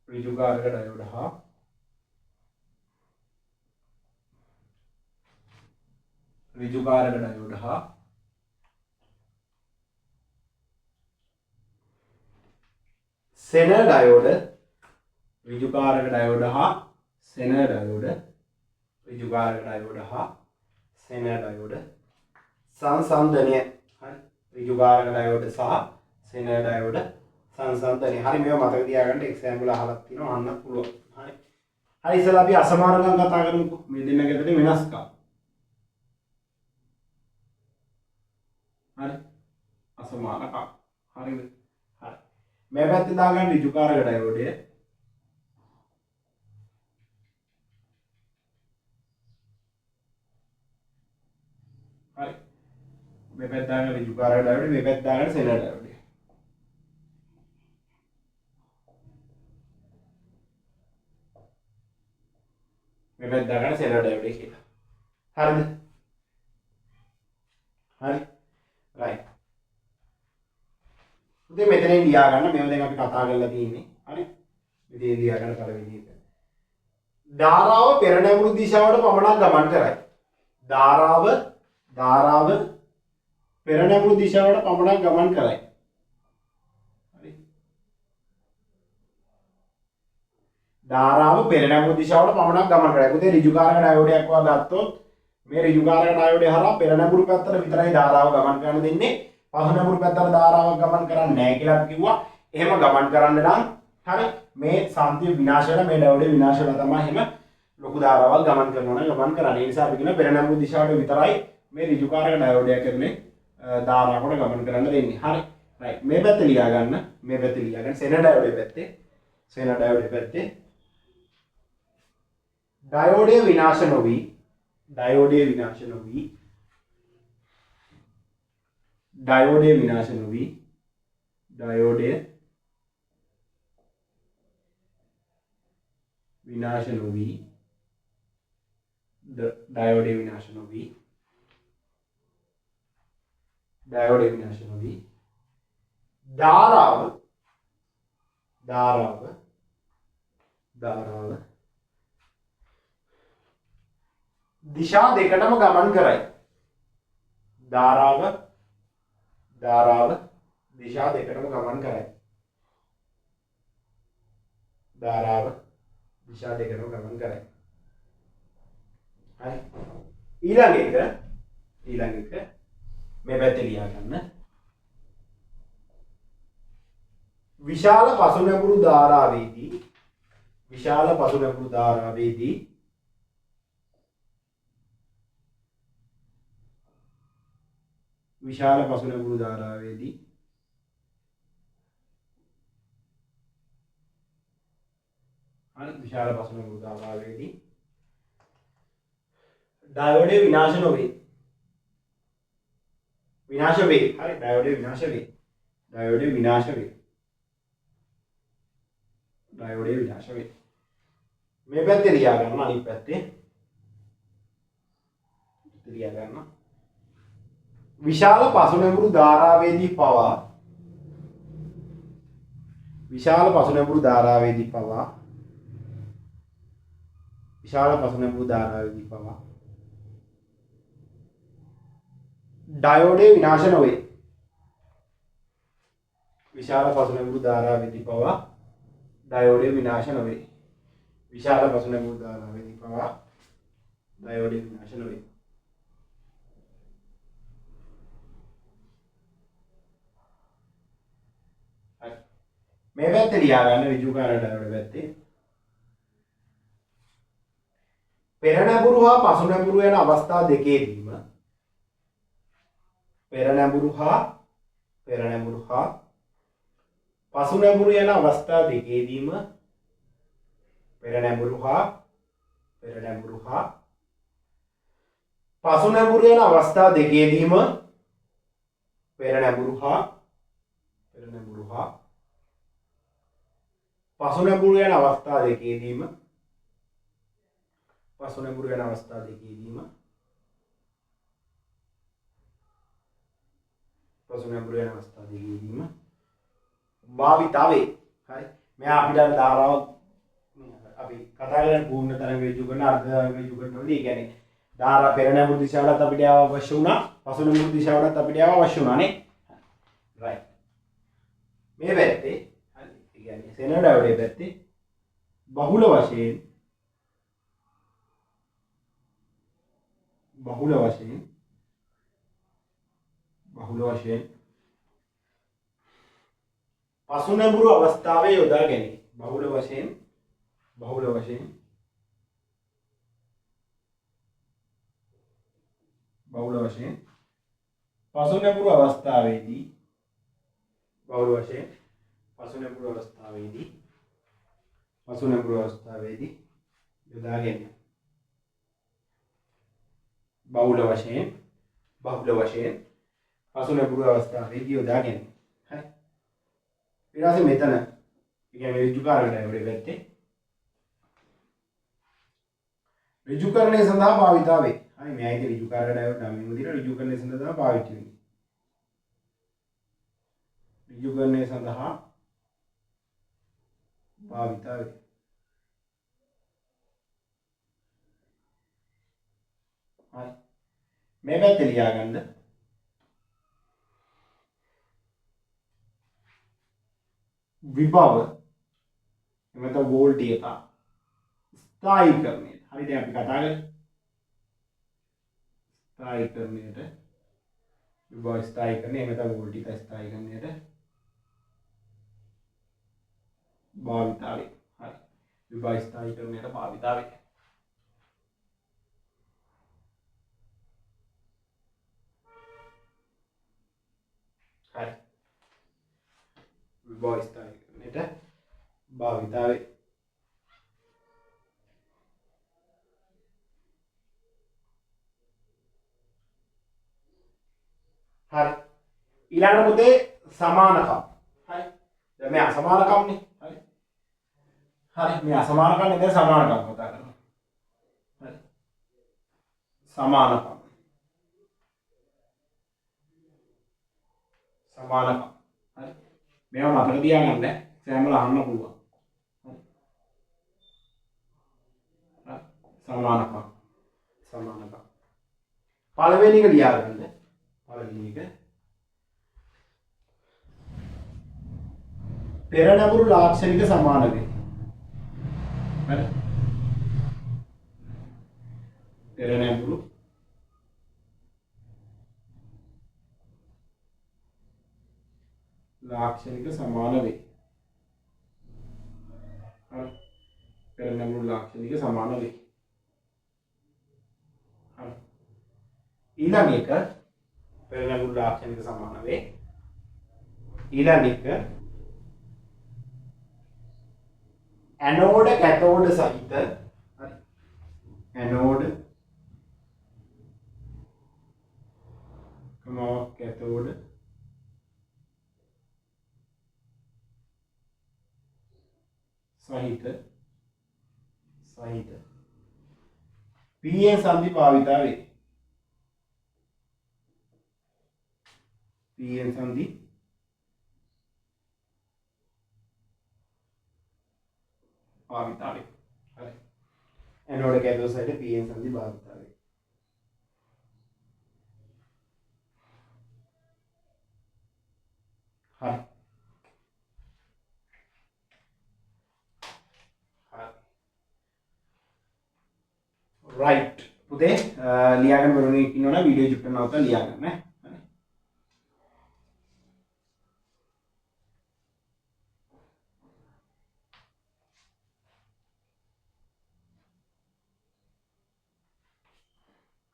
ඍජුකාරක ඩයෝඩ හා ඍජුකාරක ඩයෝඩ හා සෙනර් ඩයෝඩ ඍජුකාරක ඩයෝඩ හා සෙනර් ඩයෝඩ සංසන්දනය. හරි ඍජුකාරක ඩයෝඩ සහ සෙනර් ඩයෝඩ සංසන්දනය. හරි මේව මතක තියාගන්න එක්සෑම්පල් අහලා තියෙනවා අහන්න පුළුවන්. හරි හරි ඉතින් අපි අසමානකම් කතා කරමුකෝ. මේ දෙන්නක අතර වෙනස්කම්. හරි අසමානකම්. හරිද? හරි මේ පැත්තේ දාගන්න ඍජුකාරක ඩයෝඩය. හරි මේ පැත්ත දාගන්න ඍජුකාරක ඩයෝඩය, මේ පැත්ත දාගන්න සෙනර් ඩයෝඩය. මේ පැත්ත දාගන්න සෙනර් ඩයෝඩය කියලා. හරිද? හරි right. ඉතින් මෙතනින් ලියා ගන්න මේව දැන් අපි කතා කරලා තියෙන්නේ. හරි මෙතනින් ලියා ගන්න පළවෙනි එක. ධාරාව පෙර නැඹුරු දිශාවට පමණක් ගමන් කරයි. ධාරාව පෙර නැඹුරු දිශාවට පමණක් ගමන් කරයි. හරි ධාරාව පෙර නැඹුරු දිශාවට පමණක් ගමන් කරයි. පුතේ ඍජුකාරක ඩයෝඩයක් වා ගත්තොත් මේ ඍජුකාරක ඩයෝඩය හරහා පෙර නැඹුරු පැත්තට විතරයි ධාරාව ගමන් කරන්න දෙන්නේ. පහ නැඹුරු පැත්තට ධාරාවක් ගමන් කරන්නේ නැහැ කියලා අපි කිව්වා. එහෙම ගමන් කරන්න නම් හරි මේ සාන්තිය විනාශ වෙලා මේ ඩයෝඩය විනාශ වෙලා තමයි එහෙම ලොකු ධාරාවක් ගමන් කරනවා නම් ගමන් කරන්නේ. ඒ නිසා අපි කියන පෙර නැඹුරු දිශාවට විතරයි මේ ඍජුකාරක ඩයෝඩයක් ඇතුලේ ධාරාවකට ගමන් කරන්න දෙන්නේ. හරි right මේ පැත්ත ලියා ගන්න. මේ පැත්ත ලියා ගන්න සෙනර් ඩයෝඩය පැත්තේ ඩයෝඩය විනාශ නොවි ඩයෝඩය විනාශ නොවි ඩයෝඩය විනාශ නොවි ඩයෝඩය විනාශ නොවි ඩයෝඩය විනාශ නොවි ඩයෝඩය විනාශ නොවි ධාරාව දිශා දෙකටම ගමන් කරයි. ධාරාව දිශා දෙකටම ගමන් කරයි. ධාරාව දිශා දෙකටම ගමන් කරයි. හරි ඊළඟ එක මේ පැත්තේ ලියා ගන්න. විශාල පසුනැඹුරු ධාරාවේදී විශාල පසුනැඹුරු ධාරාවේදී ඩයෝඩය විනාශ නොවේ. විනාශ වේ. හරි ඩයෝඩය විනාශ වේ. ඩයෝඩය විනාශ වේ. ඩයෝඩය විනාශ වේ. මේ පැත්තේ ලියා ගන්න. අනිත් පැත්තේ ලියා ගන්න. විශාල පසුනැඹුරු ධාරාවේදී පවා ඩයෝඩය විනාශ නොවේ. විශාල පසුනැඹුරු ධාරාවේදී පවා ඩයෝඩය විනාශ නොවේ. විශාල පසුනැඹුරු ධාරාවේදී පවා ඩයෝඩය විනාශ නොවේ. මේ පැත්තේ ලියා ගන්න ඍජුකාරක ඩයෝඩ පැත්තේ පෙර නැඹුරු හා පසු නැඹුරු යන අවස්ථා දෙකේදීම පෙර නැඹුරු හා පසු නැඹුරු යන අවස්ථා දෙකේදීම පෙර නැඹුරු හා පසු නැඹුරු යන අවස්ථා දෙකේදීම පෙර නැඹුරු හා පසු නැඹුරු යන අවස්ථා දෙකේදීම භාවිතාවේ. හරි, මෙයා අපිට ධාරාව අපි කතා කරන පූර්ණ තරංග ඍජුකරණ අර්ධ තරංග ඍජුකරණ වලදී කියන්නේ ධාරා පෙර නැඹුරු දිශාවලත් අපිට අවශ්‍ය වුණා, පසු නැඹුරු දිශාවලත් අපිට අවශ්‍ය වුණා නේ. රයිට්. මේ පැත්තේ හරි, ඒ කියන්නේ සෙනඩවලේ පැත්තේ බහුල වශයෙන් පසු නැඹුරු අවස්ථාවේ යොදා ගැනීම. බහුල වශයෙන් පසු නැඹුරු අවස්ථාවේදී යොදා ගැනීම. බහුල වශයෙන් පසු නැඹුරු අවස්ථාවේදී යොදා ගැනීම. හරි, ඊට පස්සේ මෙතන කියන්නේ ඍජුකාරක ඩයෝඩ් පැත්තේ ඍජුකරණය සඳහා භාවිතා වේ. හරි, මේ ඇයිද ඍජුකාරක ඩයෝඩ් නම් මේ විදිහට ඍජුකරණය සඳහා භාවිත වෙන්නේ. ඍජුකරණය සඳහා භාවිතා වේ. හරි, මේ පැත්තේ ලියා ගන්න විභව එමෙත වෝල්ටීයතා ස්ථායීකරණය. හරි, දැන් අපි කතා කරේ ස්ථායීකරණයට විභව ස්ථායීකරණය එමෙත වෝල්ටීයතා ස්ථායීකරණයට භාවිතාවේ. හරි, විභව ස්ථායීකරණයට භාවිතාවේ. හරි, විභව ස්ථායීකරණයට භාවිතාවේ. හරි, ඊළඟට පුතේ සමානකම්. හරි, දැන් මේ අසමානකම්නේ. හරි, මේ අසමානකම්නේ. දැන් සමානකම් කතා කරනවා. හරි, සමානකම්. හරි, මේවා මතක තියාගන්න. එක්සෑම් වල අහන්න පුළුවන්. හරි, සමානකම්. පළවෙනි එක ලියා ගන්න. පළවෙනි එක පෙර නැඹුරු ලාක්ෂණික සමාන වේ. හරි, පෙර නැඹුරු ලාක්ෂණික සමාන වේ. හරි, පෙර නැඹුරු ලාක්ෂණික සමාන වේ. හරි, ඊළඟ එක පෙර නැඹුරු ලාක්ෂණික සමාන වේ. ඊළඟ එක ඇනෝඩ කැතෝඩ සහිත. හරි, ඇනෝඩ කැතෝඩ සහිත PN සංදි භාවිතා වේ. PN සංදි භාවිතා වේ. හරි, ඇනෝඩ කැතෝඩ සහිත PN සංදි භාවිතා වේ. හරි, right පුතේ ලියාගෙන බලන්න ඉන්නවනම් වීඩියෝ චුට්ටක් නවත්තලා ලියාගන්න ඈ.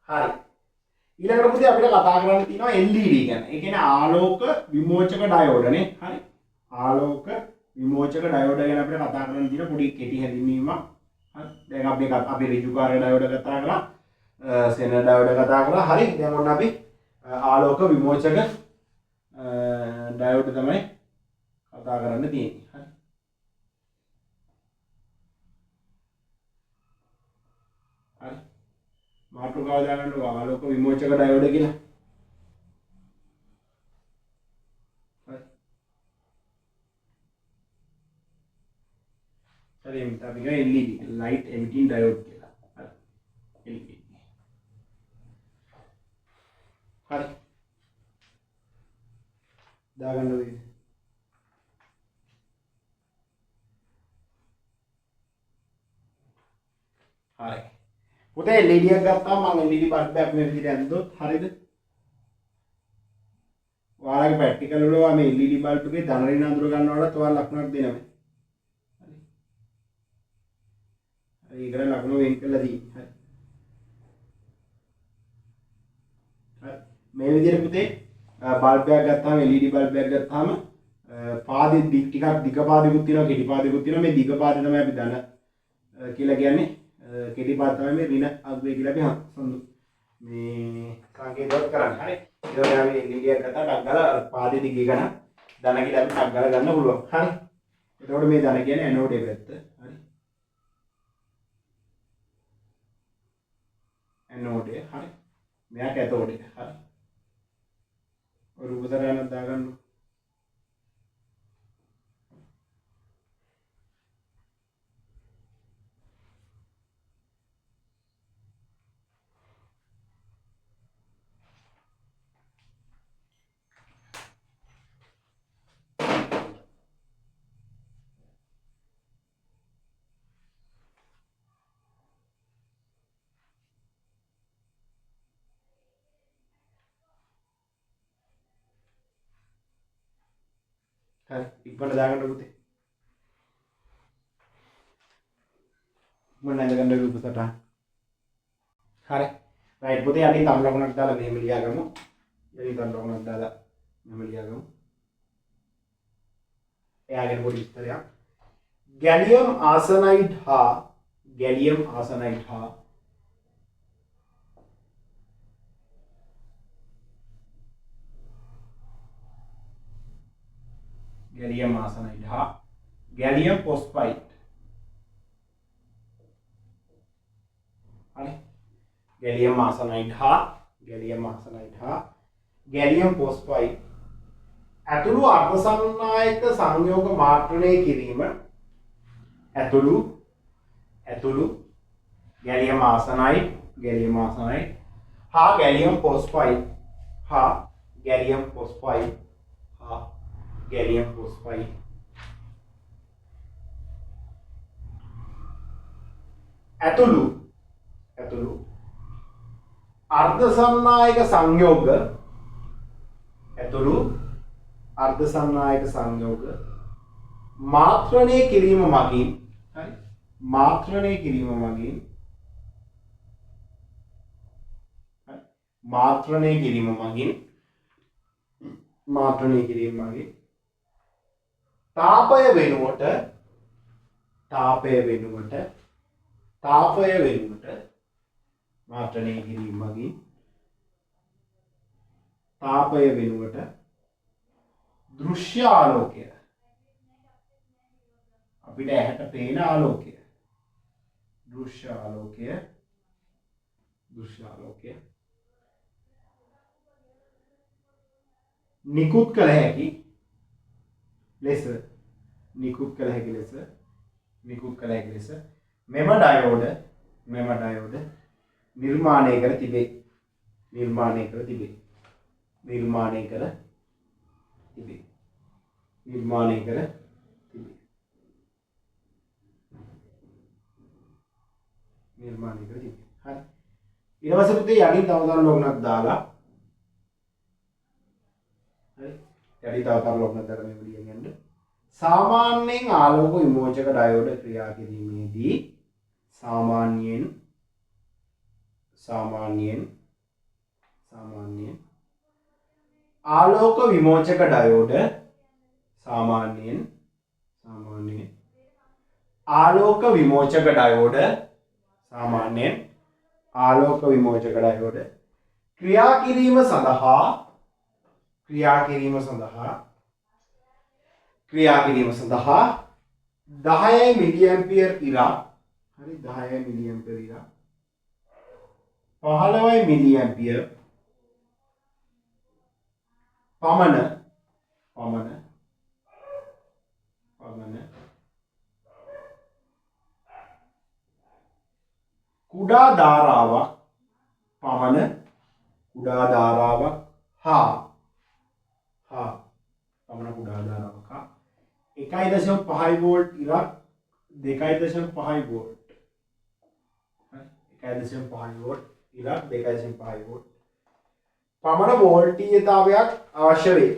හරි, ඊළඟට පුතේ අපිට කතා කරන්න තියෙනවා LED ගැන. ඒ කියන්නේ ආලෝක විමෝචක ඩයෝඩ නේ. හරි. ආලෝක විමෝචක ඩයෝඩ ගැන අපිට කතා කරන්න තියෙන පොඩි කෙටි හැඳින්වීමක්. හරි. දැන් අපි ඍජුකාර ඩයෝඩ කතා කරා. සෙන ඩයෝඩ කතා කරා. හරි. දැන් ඔන්න අපි ආලෝක විමෝචක ඩයෝඩ තමයි කතා කරන්න තියෙන්නේ. හරි. හරි. මාතෘකාව දාගන්න ආලෝක විමෝචක ඩයෝඩ කියලා. හරි. හරි අපි කියන LED light emitting diode කියලා. හරි. LED. හරි. දාගන්න වෙයි. හරි. පුතේ LED එකක් ගත්තාම මම LED බල්බ් එකක් මේ විදිහට ඇද්දොත් හරියද? ඔයාලගේ ප්‍රැක්ටිකල් වල මේ LED බල්බ් එකේ ධන ඍණ අඳුර ගන්නවට ඔයාලා ලකුණක් දෙනවා. හරි. හරි ඒකට ලකුණ වෙන් කරලා දී. හරි. හරි. මේ විදිහට පුතේ බල්බ් එකක් ගත්තාම LED බල්බ් එකක් ගත්තාම පාදේ ටිකක් දිග පාදයකුත් තියෙනවා කෙටි පාදයකුත් තියෙනවා. මේ දිග පාදේ තමයි අපි ධන කියලා කියන්නේ. කෙටි පාද තමයි මේ ඍණ අග්‍රය කියලා අපි සම්දු මේ සංකේතවත් කරන්නේ. හරි. ඊට පස්සේ අපි LED එකක් ගත්තා ටක් ගාලා පාදේ දිගේ ගන්න ධන කියලා අපි ටක් ගාලා ගන්න පුළුවන්. හරි. එතකොට මේ ධන කියන්නේ ඇනෝඩ් එක පැත්ත. හරි. ඇනෝඩ් එක. හරි. මෙයා කැතෝඩ් එක. හරි. ඔය රූපතරයන්ක් දාගන්න. හරි. ඉක්මනට දාගන්න පුතේ. මොන නැද ගන්න රූප සටහන්. හරි. රයිට් පුතේ අනිත් තම ලකුණක් දාලා මෙහෙම ලියාගමු. යලි තම ලකුණක් දාලා මෙහෙම ලියාගමු. එයාගෙන පොඩි විස්තරයක්. ගැලියම් ආසනයිඩ් හා ගැලියම් ආසනයිඩ් හා गैलियम आर्सेनाइड हा गैलियम फॉस्फाइड हने गैलियम आर्सेनाइड हा गैलियम फॉस्फाइड ඇතුළු අර්ධසන්නායක සංයෝග මාත්‍රණය කිරීම ඇතුළු गैलियम आर्सेनाइड हा गैलियम फॉस्फाइड ඇතුළු අර්ධසන්නායක සංයෝග මාත්‍රණය කිරීම මගින් හරි මාත්‍රණය කිරීම මගින් තාපය වෙනුවට මාත්‍රණය කිරීම මගින් තාපය වෙනුවට දෘශ්‍ය ආලෝකය අපිට ඇහැට පේන ආලෝකය දෘශ්‍ය ආලෝකය නිකුත් කළ හැකි ලෙස මෙම ඩයෝඩ නිර්මාණය කර තිබේ හරි ඊට පස්සේ පුතේ යටින් තව ලෝකණක් දාලා හරි යටි තව ලෝකණක් දාලා මේ විදියෙන් යන්න සාමාන්‍යයෙන් ආලෝක විමෝචක ඩයෝඩ ක්‍රියා කිරීමේදී सामान्यයෙන් आलोक विमोचक डायोड सामान्यයෙන් आलोक विमोचक डायोड सामान्यයෙන් आलोक विमोचक डायोड क्रिया किरीम सඳහා 10 मिलिएम्पियर ඉරක් හරි 10 मिलिएम्पियर ඉරක් 15 मिलिएम्पियर පමණ කුඩා ධාරාවක් හා 1.5 වෝල්ට් ඉරක් 2.5 වෝල්ට් 1.5 වෝල්ට් ඉරක් 2.5 වෝල්ට් පමණ වෝල්ටීයතාවයක් අවශ්‍ය වේ.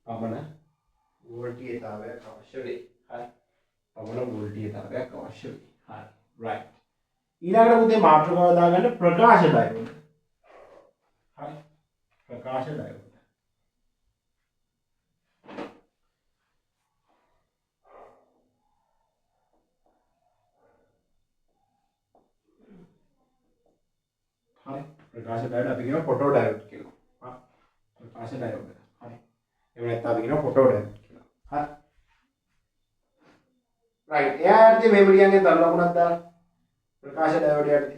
පමණ වෝල්ටීයතාවයක් අවශ්‍ය වේ. හරි. පමණ වෝල්ටීයතාවයක් අවශ්‍ය වේ. හරි. right. ඊළඟට පුතේ මාතෘකාව දාගන්න ප්‍රකාශ ඩයෝඩ්. හරි. ප්‍රකාශ ඩයෝඩ්. හරි. ප්‍රකාශ ඩයෝඩ් අපි කියනවා ෆොටෝ ඩයෝඩ් කියලා. හා. ප්‍රකාශ ඩයෝඩ්. හරි. එහෙම නැත්නම් අපි කියනවා ෆොටෝ ඩයෝඩ් කියලා. හරි. right. එයාට මේ විදියන්ගේ තර ලකුණක් දාලා प्रकाश डायोड यार्दी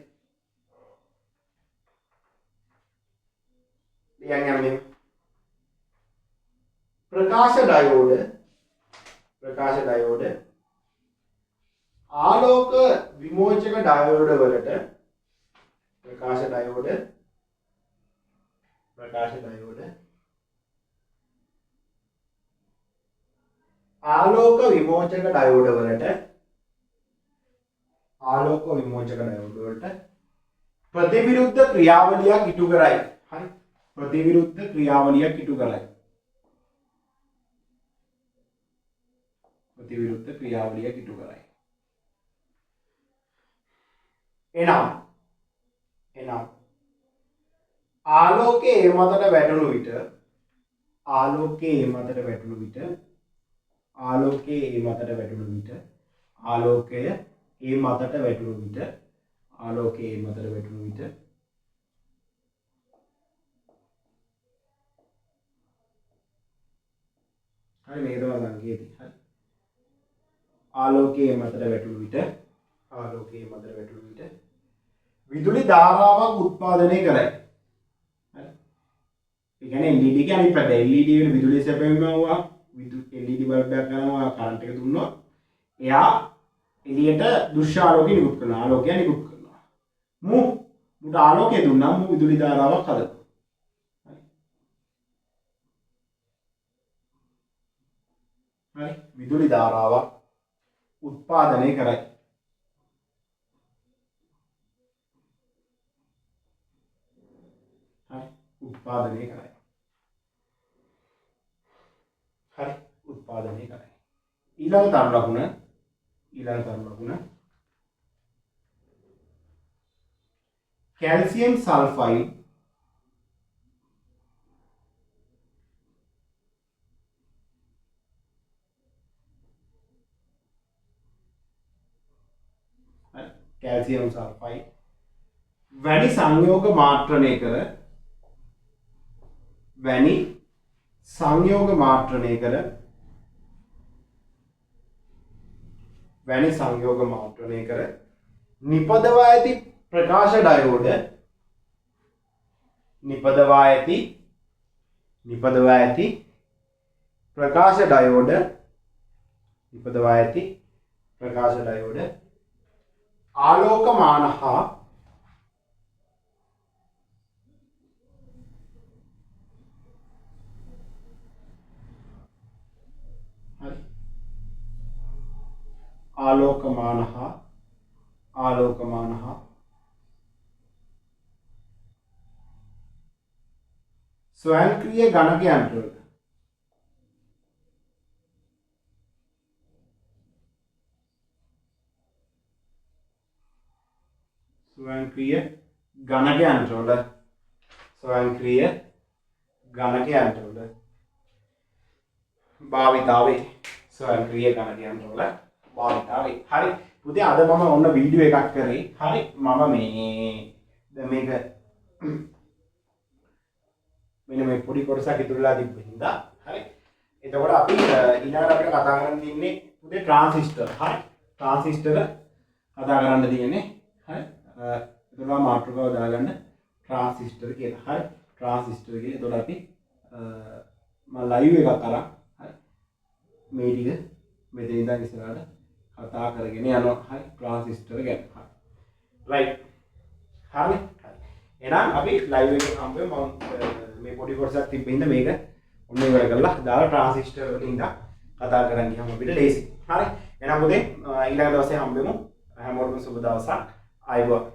प्रकाश डायोड आलोक विमोचक डायोड वलट प्रकाश डायोड आलोक विमोचक डायोड वलट आलोक विमोचक डायोड वलට प्रतिविरुद्ध क्रियावलिයක් ඉටු කරයි. හරි. प्रतिविरुद्ध क्रियावलिයක් ඉටු කරයි. එනම් ආලෝකයේ මතට වැටුණු විට ඒ මතට වැටුණු විට හරි මේක තමයි සංකේතය. හරි. ආලෝකයේ මතට වැටුණු විට විදුලි ධාරාවක් උත්පාදනය කරයි. හරි. ඒ කියන්නේ LED එක අනිත් පැත්ත LED වල විදුලිය සැපයුනවා LED බල්බ් එකක් කරනවා කරන්ට් එක දුන්නොත් එයා එළියට දෘශ්‍ය ආලෝකය නිකුත් කරනවා. ආලෝකය නිකුත් කරනවා. මුට ආලෝකය දුන්නා මු විදුලි ධාරාවක් හදනවා. හරි. විදුලි ධාරාවක් උත්පාදනය කරයි. හරි. උත්පාදනය කරයි. ඊළඟ තරු ලකුණ कैल्शियम सल्फाइड වැනි සංයෝග මාත්‍රණය කර නිපදවා ඇති प्रकाश डायोड आलोकमानः स्वयंक्रिय गणकयंत्र ස්වයංක්‍රීය ගණකයන්ට වල ස්වයංක්‍රීය ගණකයන්ට වල භාවිතාවේ ස්වයංක්‍රීය ගණකයන්ට වල භාවිතාවේ. හරි පුතේ අද මම ඔන්න වීඩියෝ එකක් කරේ. හරි මම මේ දැන් මේක මෙන්න මේ පොඩි කොටසක් ඉතුරුලා තිබ්බ හින්දා හරි එතකොට අපි ඊළඟට අපිට කතා කරන්න තියෙන්නේ පුතේ ට්‍රාන්සිස්ටර්. හරි ට්‍රාන්සිස්ටර් කතා කරන්න තියෙන්නේ. හරි එතකොට මාතෘකාව දාගන්න ට්‍රාන්සිස්ටර් කියලා. හරි ට්‍රාන්සිස්ටර් කියලා. එතකොට අපි මම ලයිව් එකක් අරන් හරි මේ ටික මෙතන ඉඳන් ඉස්සරහට කතා කරගෙන යනවා. හරි ට්‍රාන්සිස්ටර් ගැන. හරි රයිට් හරි එහෙනම් අපි ලයිව් එකේ හම්බෙමු. මම මේ පොඩි කොටසක් තිබ්බ හින්දා මේක ඔන්න ඉවර කරලා දාලා ට්‍රාන්සිස්ටර් වලින් ඉඳන් කතා කරන් ගියාම අපිට ලේසි. හරි එහෙනම් පුතේ ඊළඟ දවසේ හම්බෙමු. හැමෝටම සුබ දවසක්. ආයුබෝවන්.